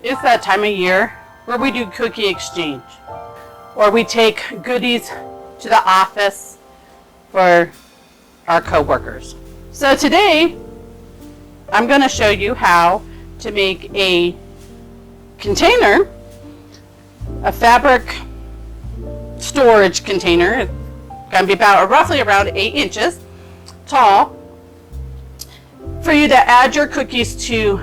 It's that time of year where we do cookie exchange, or we take goodies to the office for our co-workers. So today, I'm going to show you how to make a container, a fabric storage container. It's going to be roughly around 8 inches tall, for you to add your cookies to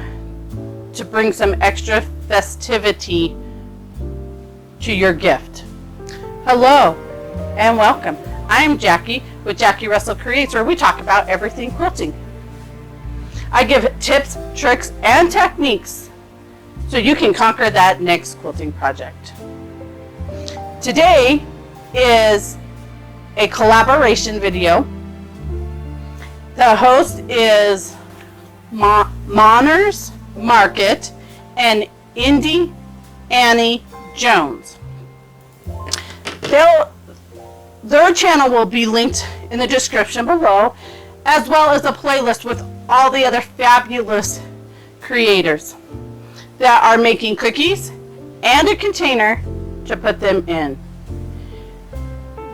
bring some extra festivity to your gift. Hello and welcome. I'm Jackie with Jackie Russell Creates, where we talk about everything quilting. I give tips, tricks, and techniques so you can conquer that next quilting project. Today is a collaboration video. The host is Monners Market and Indy Annie Jones. Their channel will be linked in the description below, as well as a playlist with all the other fabulous creators that are making cookies and a container to put them in.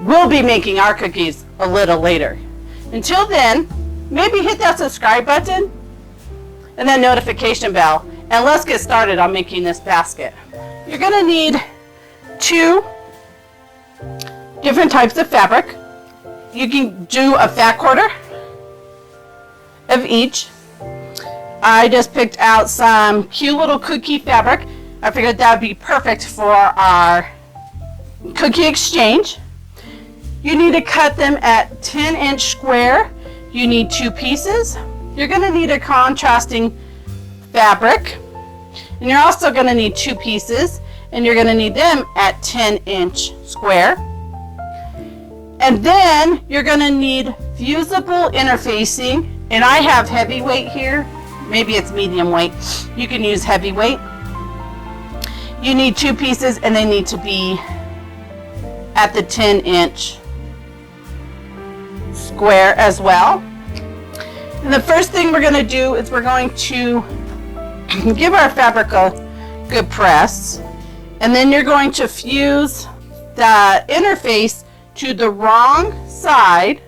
We'll be making our cookies a little later. Until then, maybe hit that subscribe button and that notification bell, and let's get started on making this basket. You're going to need 2 different types of fabric. You can do a fat quarter of each. I just picked out some cute little cookie fabric. I figured that would be perfect for our cookie exchange. You need to cut them at 10-inch square. You need 2 pieces. You're going to need a contrasting fabric, and you're also going to need 2 pieces, and you're going to need them at 10-inch square. And then you're going to need fusible interfacing, and I have heavyweight here. Maybe it's medium weight. You can use heavyweight. You need 2 pieces, and they need to be at the 10-inch square as well. And the first thing we're going to do is we're going to give our fabric a good press, and then you're going to fuse the interface to the wrong side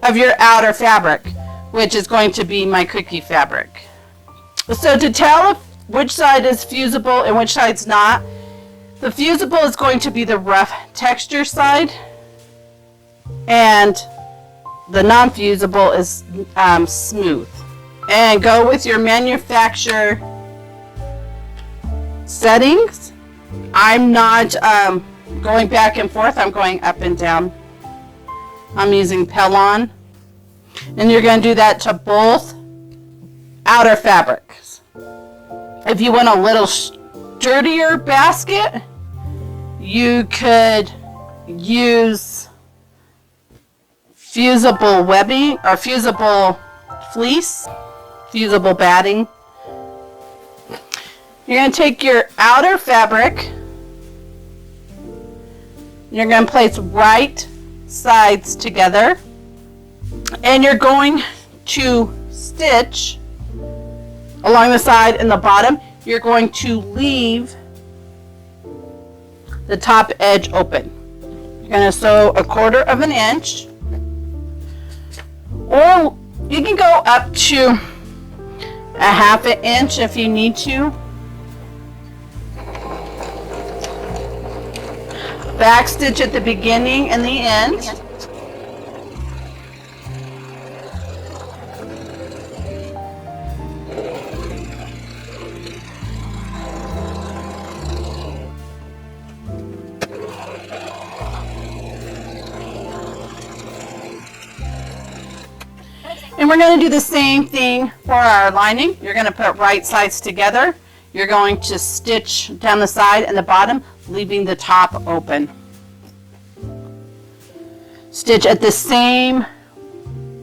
of your outer fabric, which is going to be my cookie fabric. So to tell which side is fusible and which side's not, the fusible is going to be the rough texture side, and the non-fusible is smooth. And go with your manufacturer settings. I'm not going back and forth. I'm going up and down. I'm using Pellon. And you're going to do that to both outer fabrics. If you want a little sturdier basket, you could use fusible webbing or fusible fleece, fusible batting. You're going to take your outer fabric, you're going to place right sides together, and you're going to stitch along the side and the bottom. You're going to leave the top edge open. You're going to sew 1/4 inch, or you can go up to 1/2 inch if you need to. Back stitch at the beginning and the end. And we're going to do the same thing for our lining. You're going to put right sides together. You're going to stitch down the side and the bottom, leaving the top open. Stitch at the same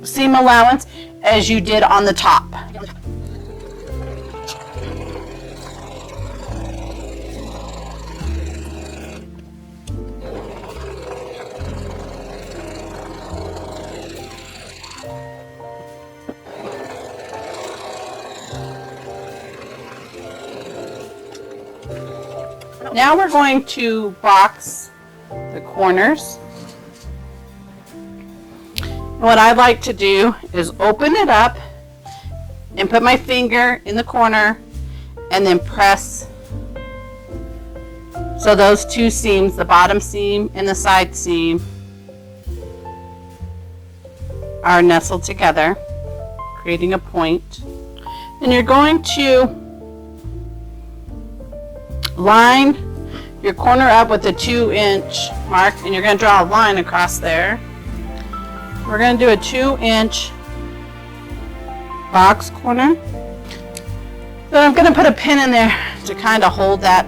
seam allowance as you did on the top. Now we're going to box the corners. What I like to do is open it up and put my finger in the corner and then press. So those two seams, the bottom seam and the side seam, are nestled together, creating a point. And you're going to line your corner up with a 2-inch mark, and you're going to draw a line across there. We're going to do a 2-inch box corner. So I'm going to put a pin in there to kind of hold that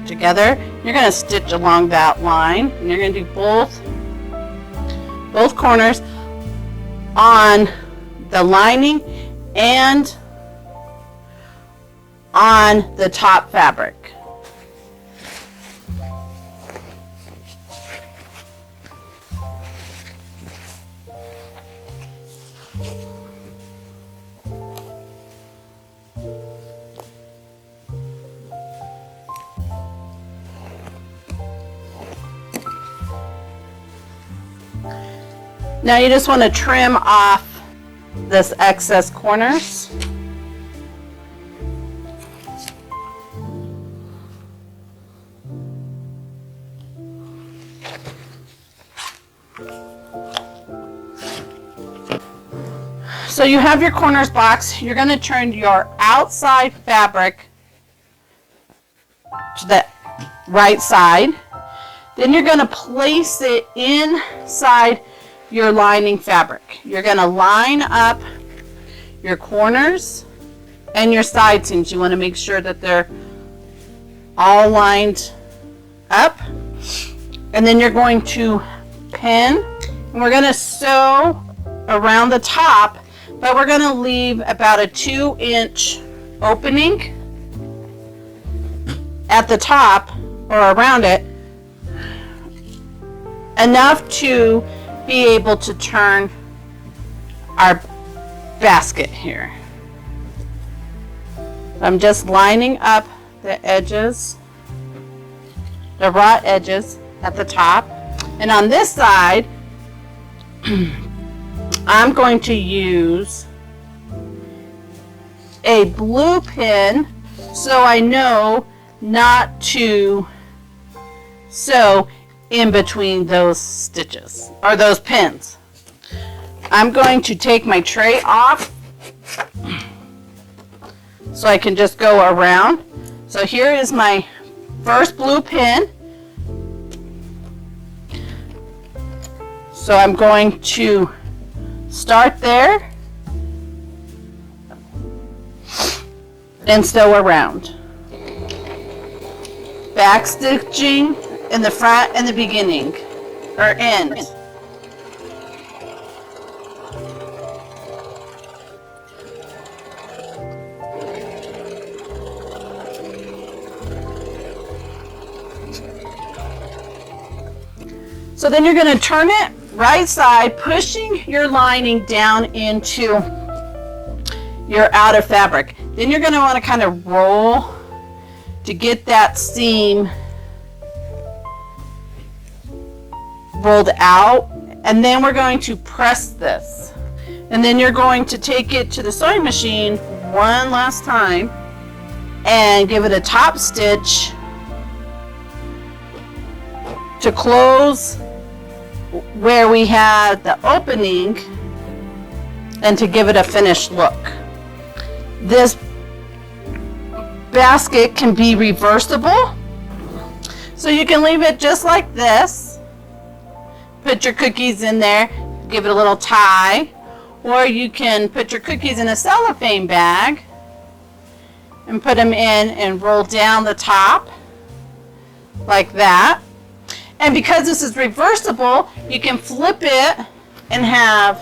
together. You're going to stitch along that line, and you're going to do both corners on the lining and on the top fabric. Now you just want to trim off this excess corners. So you have your corners boxed. You're going to turn your outside fabric to the right side. Then you're going to place it inside your lining fabric. You're going to line up your corners and your side seams. You want to make sure that they're all lined up. And then you're going to pin, and we're going to sew around the top, but we're going to leave about a 2-inch opening at the top or around it, enough to be able to turn our basket here. I'm just lining up the edges, the raw edges at the top. And on this side, I'm going to use a blue pin so I know not to sew in between those stitches or those pins. I'm going to take my tray off so I can just go around. So here is my first blue pin. So I'm going to start there and sew around. Back stitching in the front and the beginning or end. So then you're going to turn it right side, pushing your lining down into your outer fabric. Then you're going to want to kind of roll to get that seam rolled out, and then we're going to press this, and then you're going to take it to the sewing machine one last time and give it a top stitch to close where we had the opening and to give it a finished look. This basket can be reversible, so you can leave it just like this. Put your cookies in there, give it a little tie, or you can put your cookies in a cellophane bag and put them in and roll down the top like that. And because this is reversible, you can flip it and have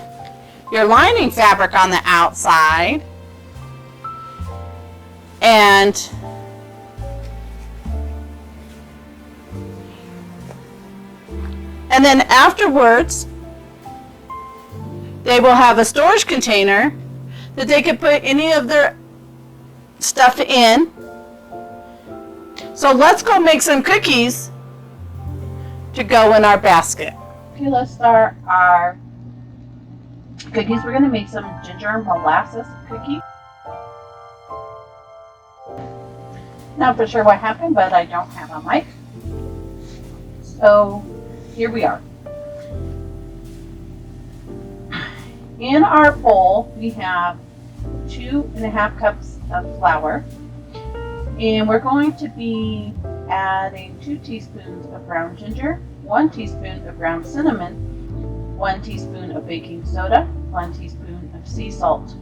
your lining fabric on the outside, and then afterwards they will have a storage container that they can put any of their stuff in, So let's go make some cookies to go in our basket. Okay, let's start our cookies. We're going to make some ginger molasses cookies. Not for sure what happened, but I don't have a mic. So here we are. In our bowl, we have 2.5 cups of flour, and we're going to be adding 2 teaspoons of ground ginger, 1 teaspoon of ground cinnamon, 1 teaspoon of baking soda, 1 teaspoon of sea salt,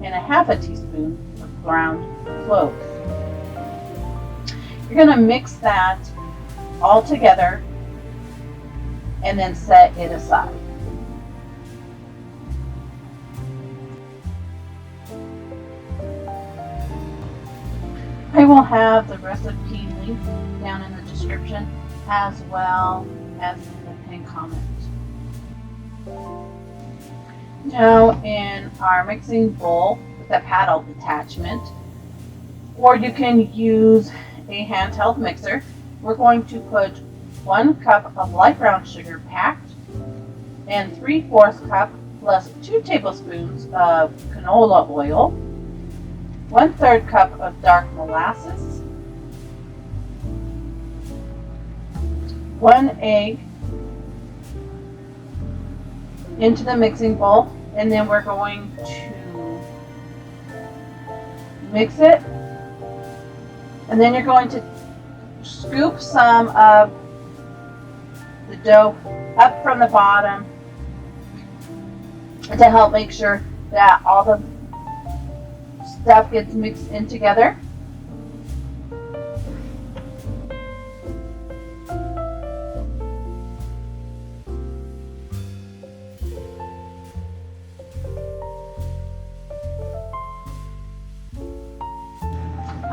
and 1/2 teaspoon of ground cloves. You're going to mix that all together and then set it aside. I will have the recipe linked down in the description as well as in the pinned comment. Now in our mixing bowl with the paddle attachment, or you can use a handheld mixer, we're going to put 1 cup of light brown sugar packed and 3/4 cup plus 2 tablespoons of canola oil, 1/3 cup of dark molasses, 1 egg into the mixing bowl, and then we're going to mix it, and then you're going to scoop some of the dough up from the bottom to help make sure that all the stuff gets mixed in together.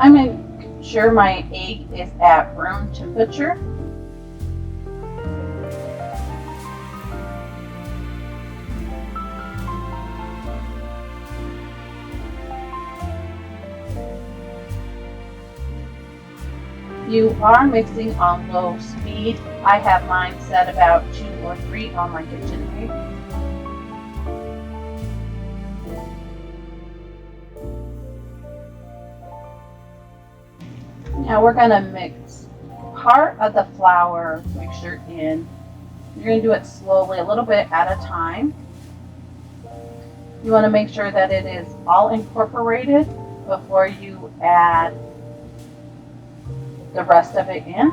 I'm making sure my egg is at room temperature. You are mixing on low speed. I have mine set about 2 or 3 on my KitchenAid. Now we're going to mix part of the flour mixture in. You're going to do it slowly, a little bit at a time. You want to make sure that it is all incorporated before you add the rest of it in.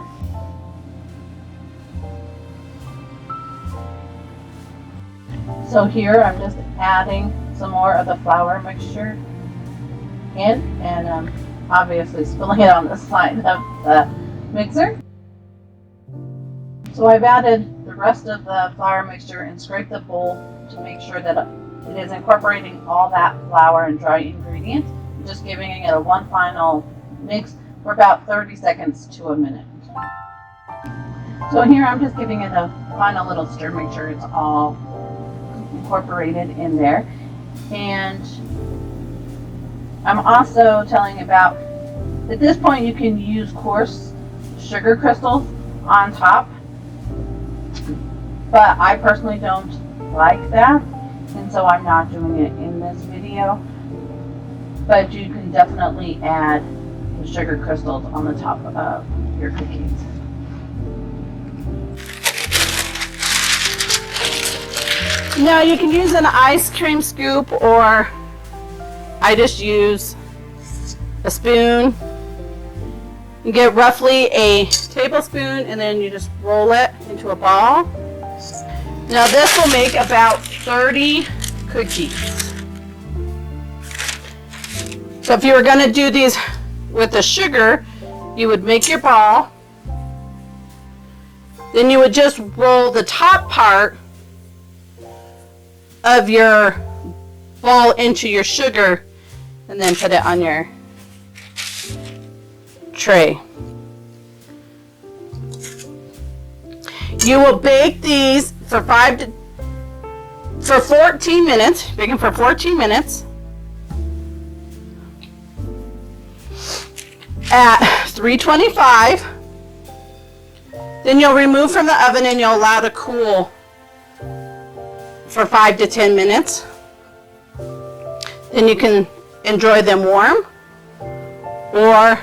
So here I'm just adding some more of the flour mixture in, and obviously spilling it on the side of the mixer. So I've added the rest of the flour mixture and scraped the bowl to make sure that it is incorporating all that flour and dry ingredients. I'm just giving it a one final mix for about 30 seconds to a minute. So here I'm just giving it a final little stir, make sure it's all incorporated in there. And I'm also telling about, at this point you can use coarse sugar crystals on top, but I personally don't like that, and so I'm not doing it in this video. But you can definitely add the sugar crystals on the top of your cookies. Now you can use an ice cream scoop, or I just use a spoon. You get roughly a tablespoon, and then you just roll it into a ball. Now this will make about 30 cookies. So if you were going to do these with the sugar, you would make your ball, then you would just roll the top part of your ball into your sugar and then put it on your tray. You will bake these for 14 minutes. Bake them for 14 minutes at 325. Then you'll remove from the oven and you'll allow to cool for 5 to 10 minutes. Then you can enjoy them warm or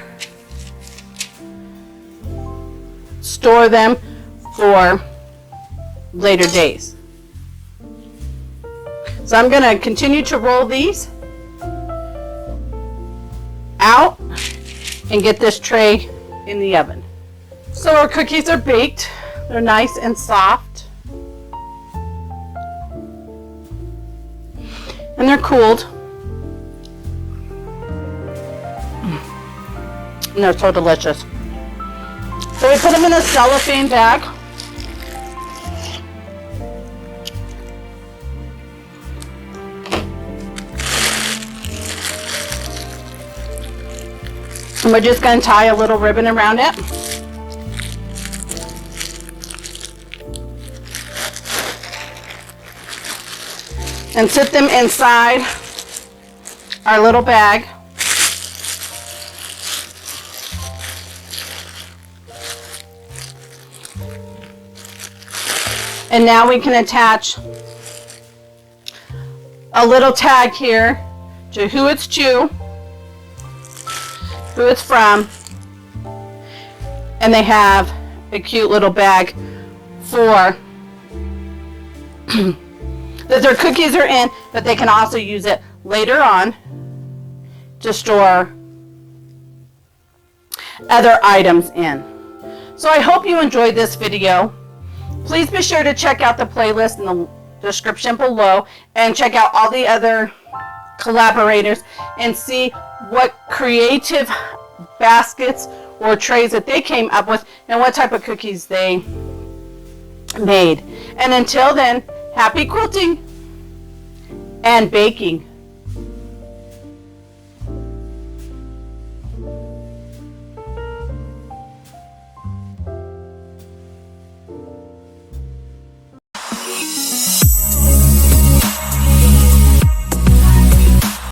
store them for later days. So I'm going to continue to roll these out and get this tray in the oven. So our cookies are baked. They're nice and soft. And they're cooled. And they're so delicious. So we put them in a cellophane bag. And we're just going to tie a little ribbon around it. And sit them inside our little bag. And now we can attach a little tag here to who it's to, who it's from, and they have a cute little bag for that their cookies are in, but they can also use it later on to store other items in. So I hope you enjoyed this video. Please be sure to check out the playlist in the description below and check out all the other collaborators and see what creative baskets or trays that they came up with and what type of cookies they made. And until then, happy quilting and baking.